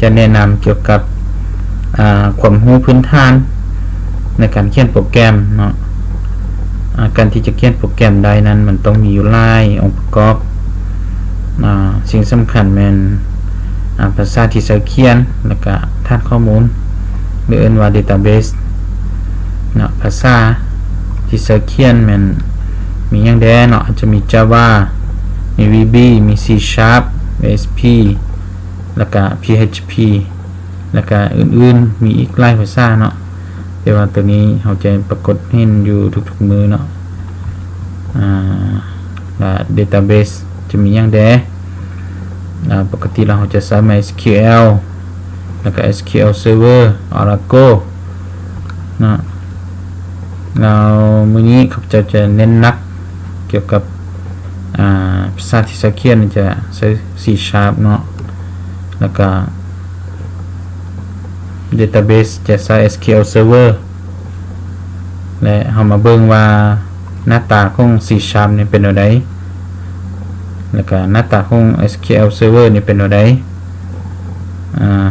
จะแนะนำเกี่ยวกับความรู้พื้นฐานในการเขียนโปรแกรมเนาะการที่จะเขียนโปรแกรมได้นั้นมันต้องมีอยู่หลายองค์ประกอบสิ่งสำคัญแม่นภาษาที่ใช้เขียนแล้วก็ฐานข้อมูลหรือเรียกว่า database เนาะภาษาที่ใช้เขียนแม่นมีอย่างใดเนาะอาจจะมี Java มี VB มี C# ASP แล้วก็ PHP แล้วก็อื่นๆมีอีกหลายภาษาเนาะแต่ว่าตัวนี้เราจะปรากฏเห็นอยู่ทุกๆมือเนาะdatabase จะมีอย่างใดปกติเราจะใช้ MySQL แล้วก็ SQL Server Oracle เนาะเรามื้อนี้เขาจะเน้นหนักเกี่ยวกับภาษาที่ใช้เขียนจะใช้ C# เนาะแล้วก็ database จะใช้ SQL Server และเรามาเบิ่งว่าหน้าตาของ C# นี่เป็นแบบใดแล้วก็หน้าตาของ SQL Server นี่เป็นแบบใด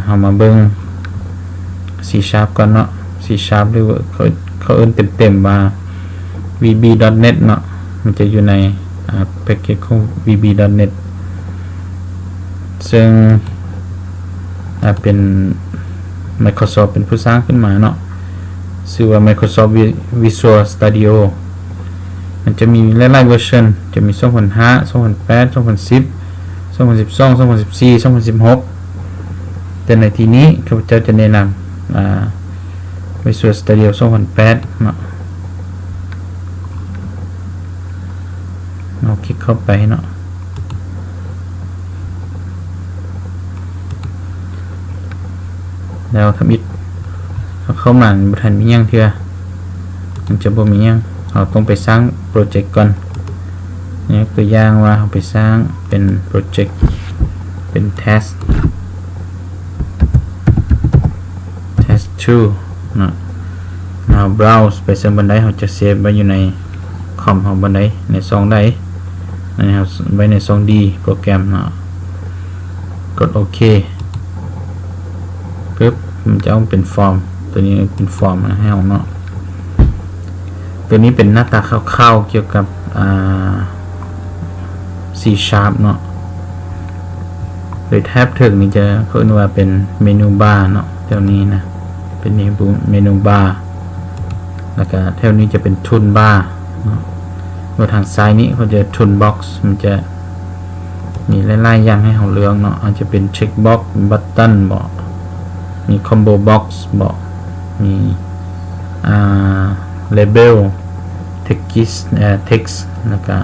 เรามาเบิ่ง C# ก่อนเนาะ C# หรือว่าเขาเอิ้นเต็มๆว่า VB.NET เนาะมันจะอยู่ในแพ็กเกจของ VB.NET ซึ่งเป็น Microsoft เป็นผู้สร้างขึ้นมาเนาะชื่อว่า Microsoft Visual Studio มันจะมีหลายๆเวอร์ชันจะมี 2005 2008 2010 2012 2014 2016แต่ในที่นี้ข้าพเจ้าจะแนะนำVisual Studio 2008เนาะเราคลิกเข้าไปเนาะแล้วทำอิดเข้ามาบ่ทันมีหยังเทื่อมันจะบ่มีหยังเราต้องไปสร้างโปรเจกต์ก่อนนี่ตัวอย่างว่าเราไปสร้างเป็นโปรเจกต์เป็น test 2เนาะเรา browse ไปซึ่งบันไดเราจะเซฟไว้อยู่ในคอมของบันไดในซองใดนะครับไว้ในซอง D โปรแกรมเนาะกดโอเคปึ๊บมันจะเอาเป็นฟอร์มตัวนี้เป็นฟอร์มให้เราเนาะตัวนี้เป็นหน้าตาคร่าวๆเกี่ยวกับC# เนาะโดยแท็บถึงนี่จะเรียกว่าเป็นเมนูบาร์เนาะแถวนี้นะเป็นเมนูบาร์แล้วก็แถวนี้จะเป็นทูลบาร์เนาะทางซ้ายนี้เขาจะทูลบ็อกซ์มันจะมีหลายๆอย่างให้เราเลือกเนาะอาจจะเป็นเช็คบ็อกซ์บัตตันบอกมีคอมโบบ็อกซ์บอกมีlabel text แล้วก็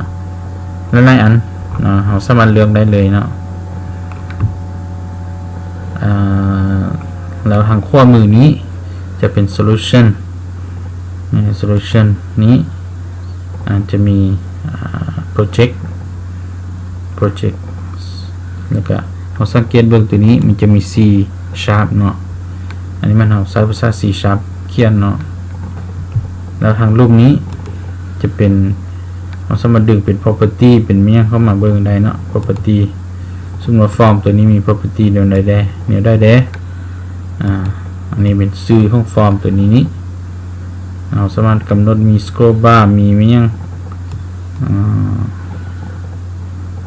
หลายๆอันเราสามารถเลือกได้เลยเนาะแล้วทางขั้วมือนี้จะเป็น solution นี้จะมีproject แล้วก็เราสังเกตเบื้องตัวนี้มันจะมี C# เนาะอันนี้มันเราใช้ภาษา C# เขียนเนาะแล้วทางรูปนี้จะเป็นเราสามารถดึงเป็น property เป็นเมียเข้ามาเบิ่งได้เนาะ property สมมุติ form ตัวนี้มี property เดียวใดได้เนี่ยได้เด้อันนี้เป็นชื่อของ form ตัวนี้เราสามารถกำหนดมี scroll bar มีเมีย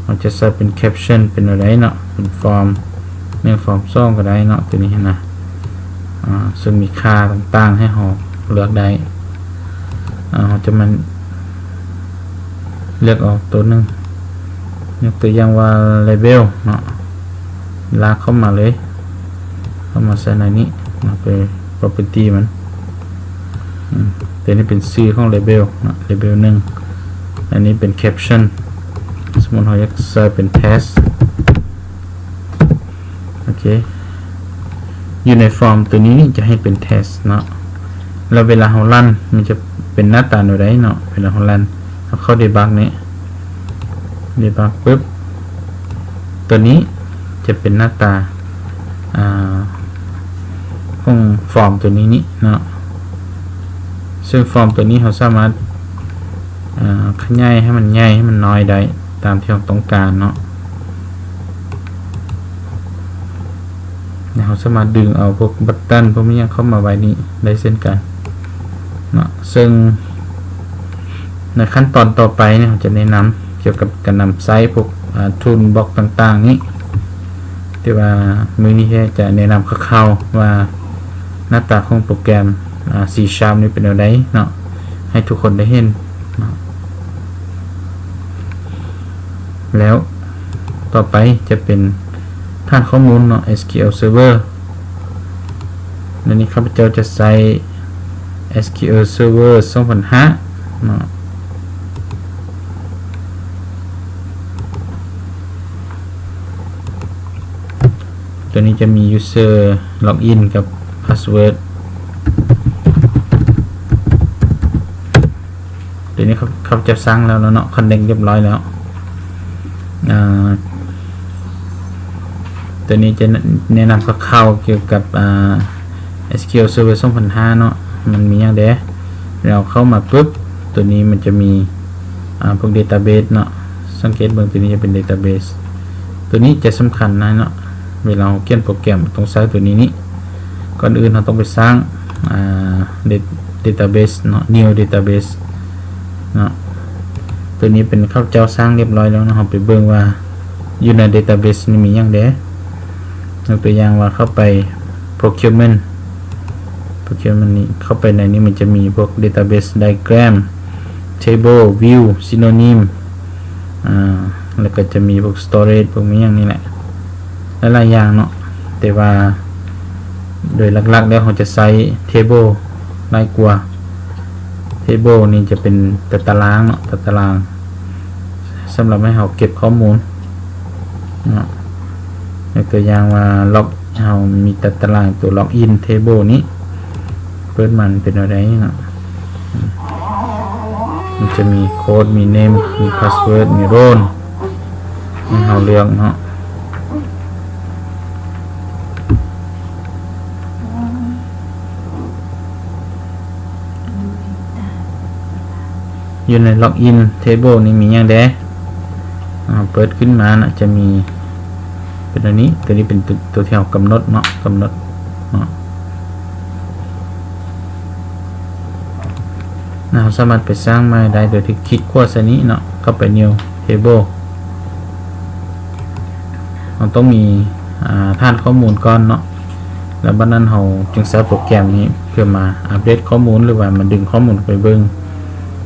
เราจะใส่เป็น caption เป็นอะไรเนาะเป็น form form 2ก็ได้เนาะตัวนี้นะซึ่งมีค่าต่างๆให้เราเลือกได้เราจะมันเลือกออกตัวหนึ่งยกตัวอย่างว่า label เนาะลากเข้ามาเลยเข้ามาใส่ในนี้มาเป็น property มันตัวนี้เป็นชื่อของ label เนาะ label 1อันนี้เป็น caption สมมติเราอยากใส่เป็น test โอเคอยู่ในฟอร์มตัวนี้จะให้เป็น test เนาะแล้วเวลาเรารันมันจะเป็นหน้าตาแบบไหนเนาะเวลาเรารันเราเข้า debug นี้ debug ปึ๊บตัวนี้จะเป็นหน้าตาของฟอร์มตัวนี้เนาะซึ่งฟอร์มตัวนี้เราสามารถขยายให้มันใหญ่ให้มันน้อยได้ตามที่เราต้องการเนาะ เราสามารถดึงเอาพวกบัตตันพวกนี้เข้ามาไว้นี้ได้เช่นกันเนาะซึ่งในขั้นตอนต่อไปเนี่ยผมจะแนะนำเกี่ยวกับการนำไซต์พวกทูลบล็อกต่างๆนี้ที่ว่ามือนี้จะแนะนำคร่าวๆว่าหน้าตาของโปรแกรมC# นี่เป็นอะไรเนาะให้ทุกคนได้เห็นเนาะแล้วต่อไปจะเป็นฐานข้อมูลเนาะ SQL Server ในนี้ข้าพเจ้าจะใส่ SQL Server 2005เนาะตัวนี้จะมี user login กับ password ตัวนี้เขาจะสร้างแล้วเนาะคอนเนคเรียบร้อยแล้วตัวนี้จะแนะนำคร่าวๆเกี่ยวกับSQL Server 2005เนาะมันมีอย่างเดียวเราเข้ามาปุ๊บตัวนี้มันจะมีพวก database เนาะสังเกตเบื้องตัวนี้จะเป็น database ตัวนี้จะสำคัญนะเนาะเวลาเราเขียนโปรแกรมต้องใช้ตัวนี้ก่อนอื่นเราต้องไปสร้างdatabase เนาะ new database เนาะตัวนี้เป็นข้าเจ้าสร้างเรียบร้อยแล้วนะเราไปเบิ่งว่าอยู่ใน database นี่มีอย่างเดียวยกตัวอย่างว่าเข้าไป procurement นี้เข้าไปในนี้มันจะมีพวก database diagram table view synonym แล้วก็จะมีพวก storage พวกนี้อย่างนี้แหละหลายอย่างเนาะแต่ว่าโดยหลักๆแล้วเราจะใช้ table หลายกว่า table นี่จะเป็นตารางเนาะตารางสำหรับให้เราเก็บข้อมูลเนาะยกตัวอย่างว่าล็อกเรามีตารางตัว login table นี้เปิดมันเป็นอะไรเนาะมันจะมีโค้ดมี name มี password มี role ให้เราเลือกเนาะอยู่ใน login table นี้มีอย่างเดเปิดขึ้นมานะจะมีเป็นตัวนี้เป็นตัวที่เรากำหนดเนาะเราสามารถไปสร้างมาได้โดยที่คลิกขวาซ้ายนี้เนาะเข้าไป new table เราต้องมีฐานข้อมูลก่อนเนาะแล้วบัดนั้นเราจึงใช้โปรแกรมนี้เพื่อมาอัปเดตข้อมูลหรือว่ามันดึงข้อมูลไปเบิ่ง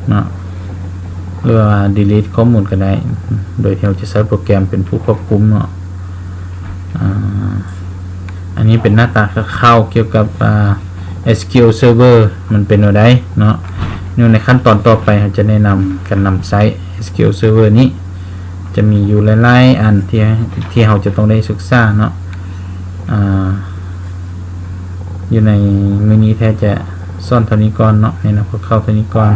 เนาะหรือว่า delete ข้อมูลก็ได้โดยที่เราจะใช้โปรแกรมเป็นผู้ควบคุมเนาะอันนี้เป็นหน้าตาคร่าวๆเกี่ยวกับSQL Server มันเป็นอะไรเนาะในขั้นตอนต่อไปเราจะแนะนำการนำไซต์ SQL Server นี้จะมีอยู่หลายๆอันที่เราจะต้องได้ศึกษาเนาะอยู่ในมือนี้แท้จะซ่อนเท่านี้ก่อนเนาะในนำคร่าวๆเท่านี้ก่อน